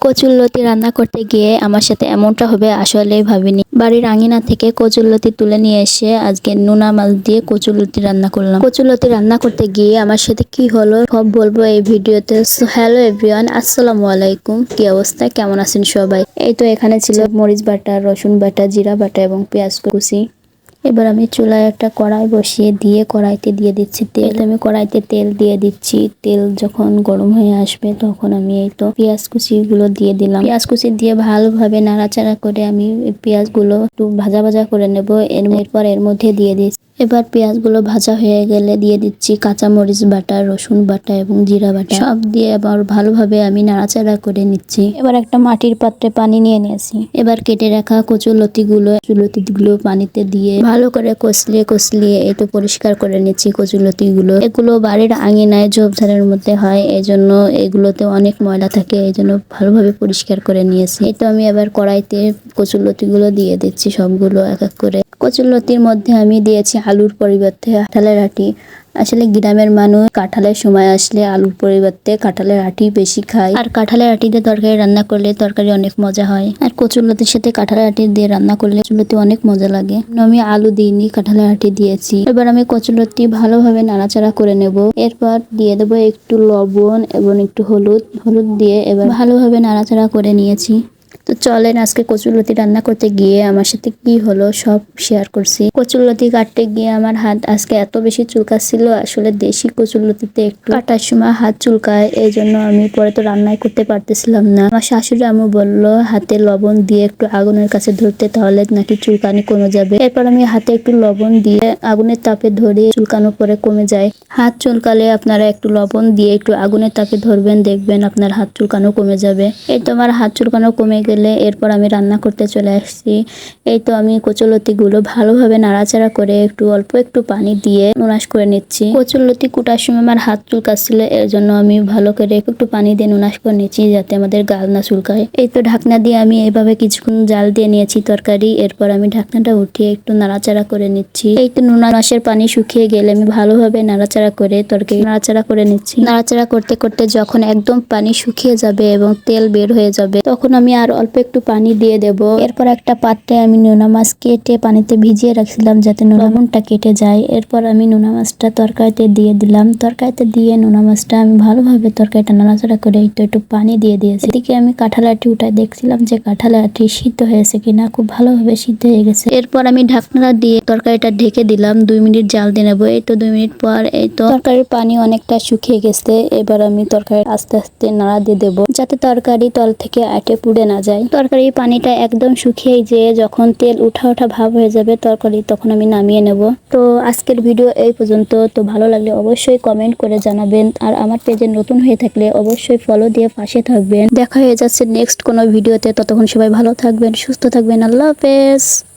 কচুরলতি রান্না করতে গিয়ে আমার সাথে এমনটা হবে আসলে ভাবিনি। বাড়ির আঙিনা থেকে কচুরলতি তুলে নিয়ে এসে আজকে নোনা মাছ দিয়ে কচুরলতি রান্না করলাম। কচুরলতি রান্না করতে গিয়ে আমার সাথে কি হলো সব বলবো এই ভিডিওতে। সো হ্যালো এভরিওয়ান, আসসালামু আলাইকুম। কি অবস্থা, কেমন আছেন সবাই? এই তো এখানে ছিল মরিচ বাটা, রসুন বাটা, জিরা বাটা এবং পেঁয়াজ কুচি। এবার আমি চুলায় একটা কড়াই বসিয়ে দিয়ে কড়াইতে দিয়ে দিচ্ছি তেল। আমি কড়াইতে তেল দিয়ে দিচ্ছি। তেল যখন গরম হয়ে আসবে তখন আমি এই তো পেঁয়াজ কুচি গুলো দিয়ে দিলাম। পেঁয়াজ কুচি দিয়ে ভালোভাবে নাড়াচাড়া করে আমি পেঁয়াজ গুলো একটু ভাজা ভাজা করে নেব। এরপর এর মধ্যে দিয়ে দিচ্ছি। এবার পেঁয়াজ গুলো ভাজা হয়ে গেলে দিয়ে দিচ্ছি কাঁচা মরিচ বাটা, রসুন বাটা এবং জিরা বাটা। সব দিয়ে আবার ভালোভাবে আমি নাড়াচাড়া করে নিচ্ছি। এবার একটা মাটির পাত্রে পানি নিয়ে নিয়েছি। এবার কেটে রাখা কচুরলতি গুলো পানিতে দিয়ে ভালো করে কষলিয়ে একটু পরিষ্কার করে নিচ্ছি কচুরলতি গুলো। এগুলো বাড়ির আঙিনায় ঝোপঝাড়ের মধ্যে হয়, এই জন্য এগুলোতে অনেক ময়লা থাকে, এই জন্য ভালোভাবে পরিষ্কার করে নিয়েছি। এই তো আমি এবার কড়াইতে কচুরলতি গুলো দিয়ে দিচ্ছি সবগুলো এক এক করে। কচুরলতির মধ্যে আমি দিয়েছি আলুর পরিবর্তে কাঁঠালের আটি। আসলে গ্রামের মানুষ কাঁঠালের সময় আসলে আলুর পরিবর্তে কাঁঠালের আটি বেশি খায়, আর কাঁঠালের আটি দিয়ে তরকারি রান্না করলে তরকারি অনেক মজা হয়। আর কচুরলতির সাথে কাঁঠালের আটি দিয়ে রান্না করলে কচুরলতি অনেক মজা লাগে। আমি আলু দিইনি, কাঁঠালের আটি দিয়েছি। এবার আমি কচুরলতি ভালোভাবে নাড়াচাড়া করে নেব। এরপর দিয়ে দেবো একটু লবণ এবং একটু হলুদ দিয়ে এবার ভালোভাবে নাড়াচাড়া করে নিয়েছি। তো চলেন আজকে কচুরলতি রান্না করতে গিয়ে আমার সাথে কি হলো সব শেয়ার করছি। কচুরলতি কাটতে গিয়ে আমার হাত আজকে এত বেশি চুলকাচ্ছিল। আসলে দেশি কচুরলতিতে একটু কাটার সময় হাত চুলকায়, এই জন্য আমি পরে তো রান্নাই করতে পারতেছিলাম না। আমার শাশুড়ি আম্মু বললো হাতে লবণ দিয়ে একটু আগুনের কাছে ধরতে, তাহলে নাকি চুলকানি কমে যাবে। এরপর আমি হাতে একটু লবণ দিয়ে আগুনের তাপে ধরে চুলকানো পরে কমে যায়। হাত চুলকালে আপনারা একটু লবণ দিয়ে একটু আগুনের তাপে ধরবেন, দেখবেন আপনার হাত চুলকানো কমে যাবে। এই তো আমার হাত চুলকানো কমে গেলে এরপর আমি রান্না করতে চলে আসছি। এই তো আমি কচুরলতি গুলো ভালোভাবে নাড়াচাড়া করে অল্প একটু পানি দিয়ে নুনাশ করে নিচ্ছি। কচুরলতি কুটার সময় আমার হাত চুলকাচ্ছিল, এর জন্য আমি ভালো করে একটু পানি দিয়ে নুনাশ করে নিচ্ছি যাতে আমাদের গাল না চুলকায়। এই তো ঢাকনা দিয়ে আমি এভাবে কিছুক্ষণ জাল দিয়ে নিয়েছি তরকারি। এরপর আমি ঢাকনাটা উঠিয়ে একটু নাড়াচাড়া করে নিচ্ছি। এই তো নুনাশের পানি শুকিয়ে গেলে আমি ভালোভাবে নাড়াচাড়া করে তরকারি নাড়াচাড়া করে নিচ্ছি। নাড়াচাড়া করতে করতে যখন একদম পানি শুকিয়ে যাবে এবং তেল বের হয়ে যাবে তখন আমি আর অল্প একটু পানি দিয়ে দেব। এরপর একটা পাত্রে আমি নোনা মাছ কেটে পানিতে ভিজিয়ে রাখছিলাম যাতে লবণটা কেটে যায়। এরপর আমি নোনা মাছটা তরকারিতে দিয়ে দিলাম। তরকারিতে দিয়ে নোনা মাছটা আমি ভালোভাবে তরকারিটা নাড়াচাড়া করে একটু পানি দিয়ে দিয়েছি। এদিকে আমি কাঁঠালের আটি উঠায় দেখছিলাম যে কাঁঠালের আটি সিদ্ধ হয়েছে কিনা। খুব ভালোভাবে সিদ্ধ হয়ে গেছে। এরপর আমি ঢাকনা দিয়ে তরকারিটা ঢেকে দিলাম। 2 মিনিট জাল দিয়ে নেবো। এই তো 2 মিনিট পর এই তো তরকারির পানি অনেকটা শুকিয়ে গেছে। এবার আমি তরকারি আস্তে আস্তে নাড়া দিয়ে দেবো যাতে তরকারি তল থেকে আটে পুড়ে না যায়। তরকারির পানিটা একদম শুকিয়ে যেয়ে যখন তেল উঠা ভাব হয়ে যাবে তরকারি, তখন আমি নামিয়ে নেব। তো আজকের ভিডিও এই পর্যন্ত। তো ভালো লাগলে অবশ্যই কমেন্ট করে জানাবেন, আর আমার পেজে নতুন হয়ে থাকলে অবশ্যই ফলো দিয়ে পাশে থাকবেন। দেখা হয়ে যাচ্ছে নেক্সট কোনো ভিডিওতে। ততক্ষণ সবাই ভালো থাকবেন, সুস্থ থাকবেন। আল্লাহ হাফেজ।